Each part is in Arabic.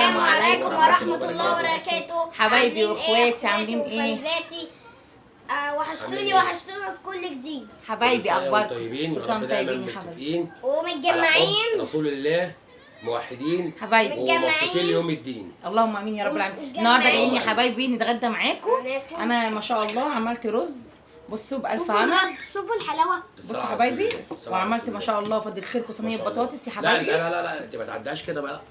السلام عليكم ورحمة الله وبركاته. حبايبي واخواتي عاملين ايه؟ وحشتوني في كل جديد. حبايبي اخباركم؟ طيبين كل سنة وانتم دايما طيبين يا حبايبي. متفقين ومتجمعين رسول الله، موحدين حبايبي ومبسوطين ليوم الدين. اللهم امين يا رب العالمين. النهارده جايين يا حبايبي نتغدى معاكم. انا ما شاء الله عملت رز، بصوا بألف عنا. شوفوا الحلاوة. بصوا حبايبي، وعملت ما شاء الله فضل خيركم صينيه بطاطس يا لا حبايبي. لا لا لا انت ما تعداش كده بقى،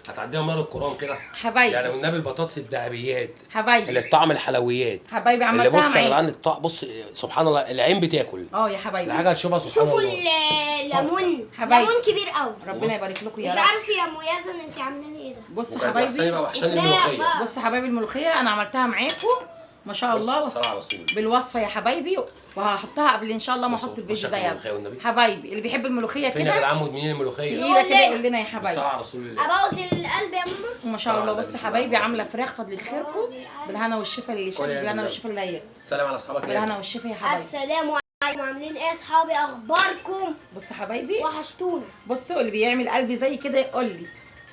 هتعديها مال القرآن كده حبايبي يعني. والنبي البطاطس الذهبيات حبايبي اللي الطعم الحلويات حبايبي اللي عملتها بص يا معاكم. جدعان الطعم، بص سبحان الله العين بتاكل يا حبايبي الحاجه هتشوفها سبحان شوفوا الله. الليمون، حبايبي. ليمون كبير قوي. ربنا يبارك لكم يا مش رب. عارف يا ام يزن انت عامله لي ايه ده. بصوا وكانت وحشاني حبايبي، بقى وحشاني إفراح الملوخيه. بقى. بصوا حبايبي الملوخيه انا عملتها معاكم ما شاء الله. الصلاة على رسول الله. بالوصفه يا حبايبي، وهحطها قبل ان شاء الله ما بصوا، احط الفيديو ده. وشكل الملوخية والنبي. حبايبي اللي بيحب الملوخيه فين يا كده جدعان مدمنين الملوخيه؟ تقيله كده يقول لنا يا حبايبي. الصلاة على رسول الله. ابوظ القلب يا ماما. وما شاء الله بصوا حبايبي عامله فراخ فضل خيركم بالهنا والشفا اللي شاف، كل يا بالهنا جدع. والشفا اللي هي سلام على اصحابك بالهنا والشفا يا حبايبي. السلام عليكم، عاملين ايه يا اصحابي؟ اخباركم؟ بصوا حبايبي، وحشتونا. بصوا اللي بيعمل قلبي زي كده يقول لي.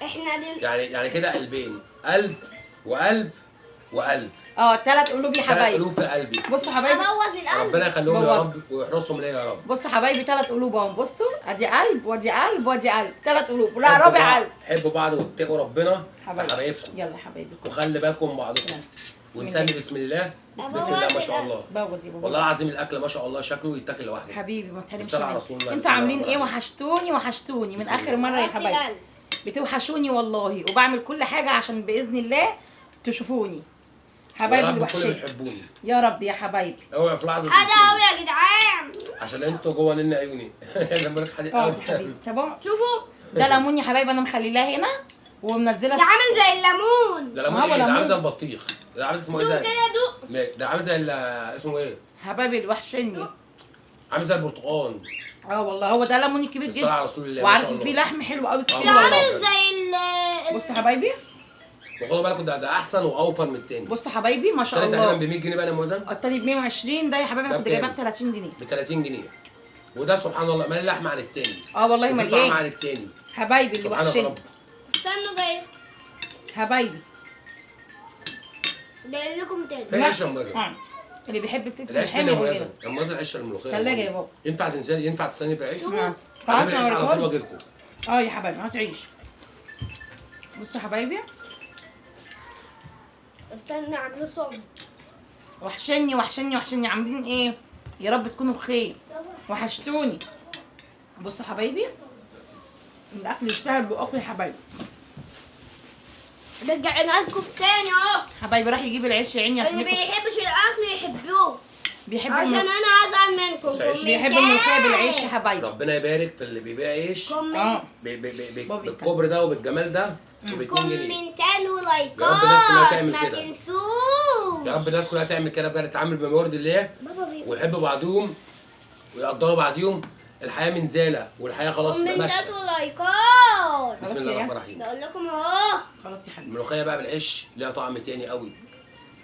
احنا يعني كده قلبين، قلب وقلب وقلب، 3 قلوب يا ثلاث حبايبي. قلوب في قلبي. بصوا حبايبي، ابوظ القلب. ربنا يخليهم يا بوظ. رب ويحرسهم ليا يا رب. بصوا حبايبي 3 قلوب اهم. بصوا ادي قلب وادي قلب وادي قلب، 3 قلوب. لا حبوا رابع بعض- قلب. حبوا بعض واتقوا ربنا حبايبي حبايبكم، يلا حبايبي وخلي بالكم من بعضكم. بسم ونسمي الله. بسم الله. بسم بسم الله. الله ما شاء الله. بوظ يا بابا. والله العظيم الاكل ما شاء الله شكله يتاكل لوحده. حبيبي ما تحرمش بالصلاة على مني. رسول الله. انتوا بسم الله عاملين ايه؟ الرحمن وحشتوني وحشتوني من بسم اخر الله. مره يا بوظ حبايبي. القلب. بتوحشوني والله، وبعمل كل حاجه عشان باذن الله تشوفوني يا حبايبي رب كل الوحشين. يحبوني. يا رب يا حبايبي. اوعوا في لحظه حاجه تنسوني. قوي يا جدعان. عشان انتوا جوه نن عيوني. انا بقول لك حاجه يا قوي. حبيبي تمام. شوفوا ده ليمون يا حبايبي انا مخليلاه هنا ومنزله ده عامل زي الليمون. ده ليمون ما هو ايه؟ ده عامل ليمون. زي البطيخ. ده عامل اسمه ايه دوق ده؟ كده دوق. ده عامل زي اسمه ايه؟ حبايبي الوحشني. عامل زي البرتقال. والله هو ده ليمون كبير الصلاة على جدا. رسول الله ما شاء وعارف الله. فيه لحم حلو قوي كتير ده والله. عامل والله. زي بصوا حبايبي، وخدوا بالكم ده احسن واوفر من التاني. بصوا حبايبي ما شاء التاني تقريبا ب الله. 100 جنيه بقى يا موزن. التاني ب 120. ده يا حبايبي انا ده كنت جايباه ب بكام؟ 30 جنيه. ب 30 جنيه. وده سبحان الله مال لحمه عن التاني. والله وفي طعم مليان عن التاني. حبايبي اللي سبحانك وحشني. رب. استنوا جاي حبايبي جاي لكم تاني. في عيش يا موزن. اللي بيحب الفلفل العيش فين الحامي يا يقول موزن؟ لنا. يا موزن عيش الملوخيه. تلاجة يا بابا. ينفع تستني بالعيش؟ خلاص هجيب انا العيش على طول وريتهولك. واجي لكم. يا حبايبي هتعيش. بصوا حبايبي استنى اعملوا صوم. وحشني وحشني وحشني. عاملين ايه؟ يا رب تكونوا بخير. وحشتوني. بصوا حبايبي الاكل يستاهل بقاكم يا حبايبي. رجعنا لكم تاني اهو. حبايبي راح يجيب العيش يا عيني عشان اللي ياكل. بيحبش الاكل يحبوه. بيحب عشان الملوخية. انا هزعل منكم. مش عيش. بيحب الملوخيه بالعيش يا حبايبي. ربنا يبارك في اللي بيبيع عيش اه بابي بالكبر ده وبالجمال ده وب 2 جنيه. كومنتات ولايكات. يا رب الناس كلها تعمل ما كده. تنسوش. يا رب الناس كلها تعمل كده بقى، تتعامل بموارد الله بابا بيبي. ويحبوا بعضهم ويقدروا بعضهم. الحياه منزاله والحياه خلاص كومنتات ماشيه. ولايكات. بسم خلاص الله يا الرحمن الرحيم. بقول لكم اهو. خلاص يا حبيبي. الملوخيه بقى بالعيش ليها طعم تاني قوي.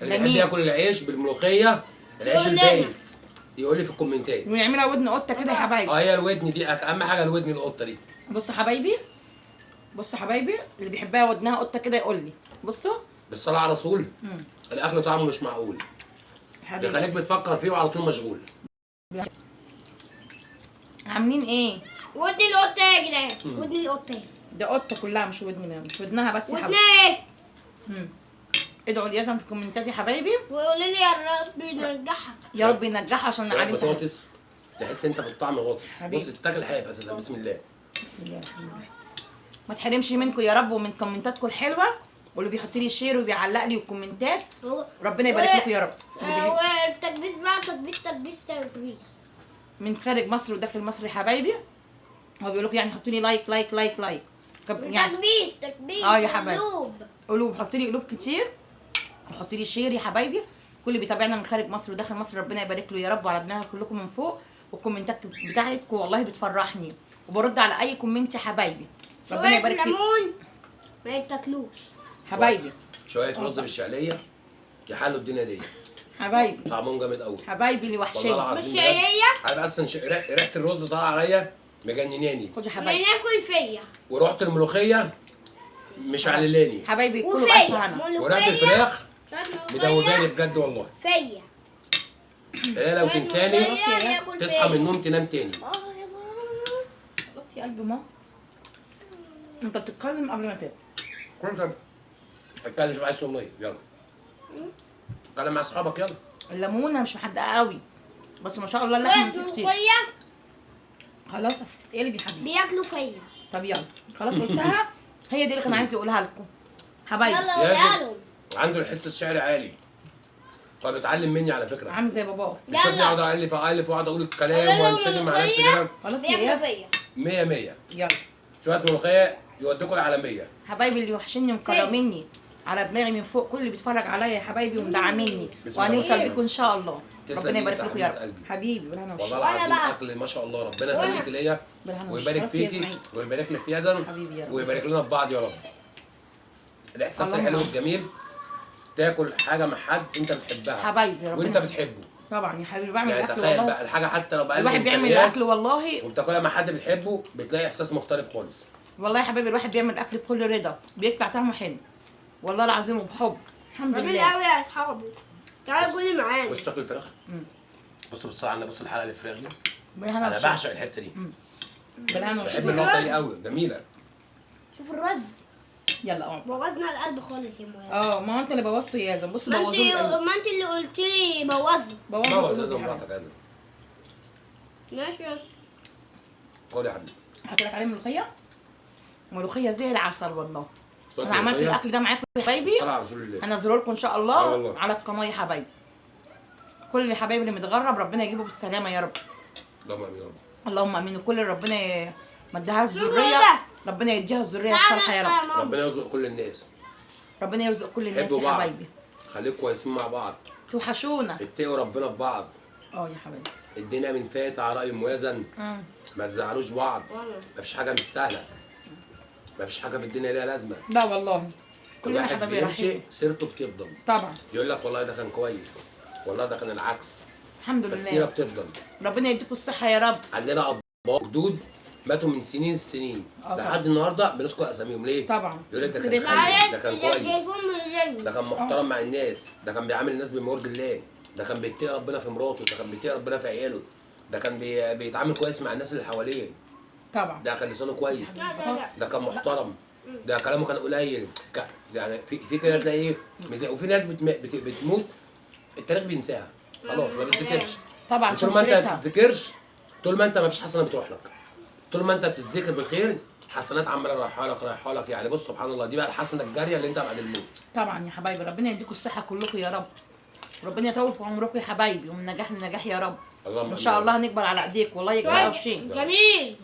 اللي بيحب جميل. ياكل العيش بالملوخيه العيش يقول لنا. البايت يقول لي في الكومنتات. ويعملها ودن قطه كده يا حبايبي. هي الودن دي اهم حاجه، الودن القطه دي. بصوا حبايبي، بصوا حبايبي اللي بيحبها ودنها قطه كده يقول لي. بصوا بالصلاه على رسول. الاكل طعمه مش معقول. حبيبي بيخليك بتفكر فيه وعلى طول مشغول. عاملين ايه؟ ودني القطه يا جدعان. ودني القطه. ده قطه كلها مش ودن، مش ودنها بس يا ودني حبايبي. ايه؟ ادعوا لي في الكومنتات يا حبايبي. وقولوا لي يا رب ينجحها. يا رب ينجحها عشان شوية علي امتحان. بطاطس تحس انت بالطعم غاطس. حبيبي. بص تاكل حاف اساسا. بسم الله. بسم الله الرحمن الرحيم. ما تحرمش منكم يا رب ومن كومنتاتكم الحلوه، واللي بيحط لي شير وبيعلق لي الكومنتات ربنا يبارك لكم يا رب. اللي بيحب والتكبيس بقى تكبيس. من خارج مصر وداخل مصر يا حبايبي هو بيقول لكم يعني حطوا لي لايك لايك لايك لايك يعني تكبيس. يا حبايبي. قلوب. قلوب، حطوا لي قلوب كتير وحطوا لي شير يا حبايبي. كل اللي بيتابعنا من خارج مصر وداخل مصر ربنا يبارك له يا رب، وعلى دماغ كلكم من فوق. والكومنتات بتاعتكم والله بتفرحني وبرد على اي كومنت يا حبايبي. ربنا شوية يبارك فيك ليمون ما يتاكلوش. حبايبي. شويه رز بالشعريه يحلوا الدنيا دي. حبايبي طعمهم جامد قوي. حبايبي اللي والله وحشاني. العظيم مش بجد. عيية. عارف اصلا ريحه الرز طالعه عليا مجنناني. خد يا حبايبي. هناكل فيا. ورحت الملوخيه مش عللاني. حبايبي كله وفيا بألف هنا. ورقه الفراخ شوية مدوباني ملوخية بجد والله. فيا. هي لو شوية تنساني ملوخية ياكل تصحى فيا. من النوم تنام تاني. يا ماما. بص يا قلبي ما انت بتتكلم قبل ما تاكل. كنت اتكلم شوف عايز والله يلا. اتكلم مع اصحابك يلا. الليمونه مش محدقه قوي بس ما شاء الله اللحمه شوية فيه كتير. ملوخية خلاص هتتقلب يا حبيبي. بياكلوا فيا. طب يلا خلاص قلتها. هي دي اللي كان عايز يقولها لكم حبايبي. يلا قولها عنده الحس الشعري عالي. طب اتعلم مني على فكره. عامل زي باباه. يشوفني اقعد الف واقعد اقول الكلام يلا وانسجم مع نفسي ملوخية. كده. خلاص يا بياكلوا اياد. فيا. 100 100. يلا شويه ملوخيه يوديكوا العالميه. حبايبي اللي وحشني ومكرميني على دماغي من فوق، كل اللي بيتفرج عليا يا حبايبي ومدعميني، بسم الله وهنوصل الرحمن بيكم ان شاء الله. تسلم ربنا يبارك ايدك لكم يا يا حبيبة رب. قلبي. حبيبي بالهنا والله والشفا. العظيم بقى. اكل ما شاء الله ربنا وأنا. يخليك ليا بالهنا ويبارك والشفا. يا فيكي إسماعيل. ويبارك لك في يزن حبيبي يا رب. ويبارك لنا في بعض يا رب. الاحساس اللهم الحلو آمين. الجميل تاكل حاجه مع حد انت بتحبها حبايبي ربنا وانت بتحبه. طبعا يا حبيبي بعمل يعني اكل تخيل والله. بقى الحاجه حتى لو بقى الواحد بيعمل اكل والله. وبتاكلها مع حد بتحبه بتلاقي احساس مختلف خالص. والله يا حبايبي الواحد بيعمل اكل بكل رضا، بيطلع طعمه حلو والله العظيم وبحب. الحمد جميل لله. قوي يا اصحابي. تعالوا كلي معانا. بص تاكل الفراخ. بص بالصلاه على النبي، بص الحلقه الفراخ دي. بالهنا انا والشفا. بعشق الحته دي. بالهنا بحب والشفا. النقطه دي قوي جميله. شوف الرز يلا اقعد. بوظنا القلب خالص يا مولانا. ما هو انت اللي بوظته يا يازن. بص ما بوظوا لي القلب. انت اللي قلت لي بوظه. بوظوا بابا القلوب لازم يا حبيبي. براحتك عادي. ماشي. خد يا حبيبي. حط لك عليه ملوخيه. ملوخيه زي العسل والله. شوية انا عملت ملوخية. الاكل ده معاكم يا حبايبي. صلى على رسول الله. هنزله لكم ان شاء آه الله والله. على القناه يا حبايبي. كل الحبايب اللي متغرب ربنا يجيبه بالسلامه يا رب. اللهم امين يا رب. اللهم امين. وكل اللي ربنا ما اداهاش شكرا ذريه لله. ربنا يديها الذريه الصالحه يا رب. ربنا يرزق كل الناس. ربنا يرزق كل الناس حبوا يا بعض. حبايبي. خليكم كويسين مع بعض. توحشونا. اتقوا ربنا في بعض. يا حبايبي. الدنيا من فات على رأي موازن. ما تزعلوش بعض. مفيش حاجه مستاهله. مفيش حاجه في الدنيا ليها لازمه. لا والله كل الواحد حبايبي بيمشي رحيم. سيرته بتفضل. طبعا يقول لك والله ده كان كويس، والله ده كان العكس، الحمد السيره لله. بتفضل. ربنا يديكم الصحه يا رب. عندنا اباء وجدود ماتوا من سنين السنين طبعا. لحد النهارده بنذكر اساميهم ليه؟ طبعا. يقول لك ده سيرة كان خير، معلش ده كان كويس، كويس. ده كان محترم مع الناس، ده كان بيعامل الناس بما يرضي الله، ده كان بيتقي ربنا في مراته، ده كان بيتقي ربنا في عياله، ده كان بيتعامل كويس مع الناس اللي حواليه، طبعا. ده كان لسانه كويس، بطاطس. ده كان محترم، ده كلامه كان قليل، يعني في كده تلاقي ايه وفي ناس بتموت التاريخ بينساها خلاص ما بيتذكرش. طبعا طول ما انت ما سيرتها. بتتذكرش، طول ما انت ما فيش حسنه بتروح لك، طول ما انت بتتذكر بالخير حسنات عماله رايحه لك يعني. بص سبحان الله دي بقى الحسنه الجاريه اللي انت بعد الموت. طبعا يا حبايبي ربنا يديكم الصحه كلكم يا رب. ربنا يطول في عمركم يا حبايبي ومن نجاح لنجاح يا رب. اللهم ان شاء الله هنكبر على ايديك والله يكبر شيء. جميل.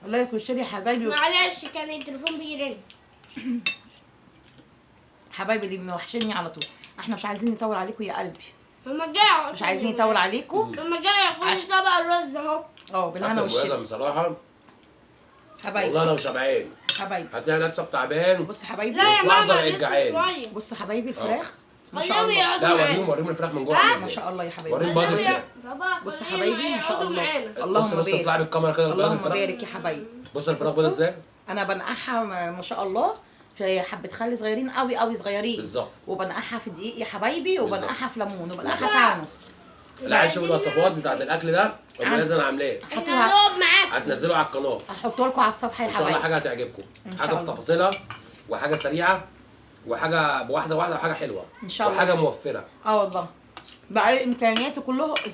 الله يكون يا حبايبي. معلش كان التليفون بيرن. حبايبي اللي موحشيني على طول. احنا مش عايزين نطول عليكم يا قلبي. هما جاية مش عايزين نطول عليكم. هما جاية كل طبق الرز اهو. بالهنا أكل والشفا. وزن بصراحه حبايبي. والله لو شبعان حبايبي. هتلاقي نفسك تعبان. بص حبايبي. لا يا وفي لحظة ماما بقيت لسه جعان. شوية. بص حبايبي الفراخ ما شاء خليهم الله. يقعدوا لا معانا. وريهم الفراخ من جوه عامله ما ازاي. شاء الله يا حبايبي. وريهم بادي خليهم الفراخ. بابا بص خليهم حبايبي ما شاء يقعدوا الله. معانا. اللهم بص بارك. اطلع بالكاميرا كده اللهم الفراخ. بارك يا حبايبي. بص الفراخ بيضه ازاي. انا بنقعها ما شاء الله في حبه خل صغيرين قوي قوي صغيرين. بالظبط. وبنقعها في دقيق يا حبايبي وبنقعها في ليمون وبنقعها بالظبط. ساعه ونص. اللي عايز يشوف الوصفات بتاعت الاكل ده ام يزن عاملاه احنا هاتوها. هنقعد معاك. هتنزله على القناه هحطه لكم على الصفحه يا ان شاء الله. حبايبي. حاجه هتعجبكم، إن حاجه شاء الله. بتفاصيلها وحاجه سريعه وحاجه بواحده واحده وحاجه حلوه إن شاء الله. وحاجه موفره. والله بقى امكانياته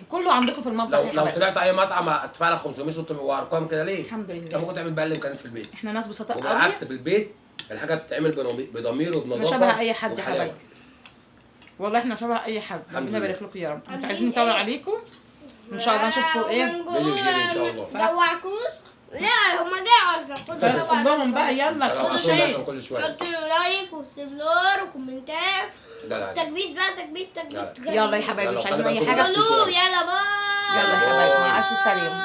كله عندكم في المطبخ يا لو حبايبي. طلعت اي مطعم هتدفع لك 500 600 وارقام كده ليه؟ الحمد لله. انت ممكن تعمل بقى الامكانيات في البيت. احنا ناس بسطاء قوي. وبالعكس بالبيت الحاجه بتتعمل بضمير وبنظافه. احنا شبه اي حد يا وبحلاوة. حبايبي. والله احنا شبه اي حد. الحمد ربنا لله. يبارك لكم يا رب. مش عايزين نطول عليكم. ان شاء الله نشوفكم ايه. فيديو جديد ان شاء الله. دوعكوش؟ لا هما جاية عشان خلاص قول لهم بقى يلا لو خدوا عطونا شيء. عشان كل شويه. حطوا لايك وسبلور وكومنتات. لا لا تكبيس بقى تكبيس لا. تكبيس. يلا يا حبايبي مش عايزين اي حاجه. قلوب يلا باي. يلا يا حبايبي مع الف سلامه.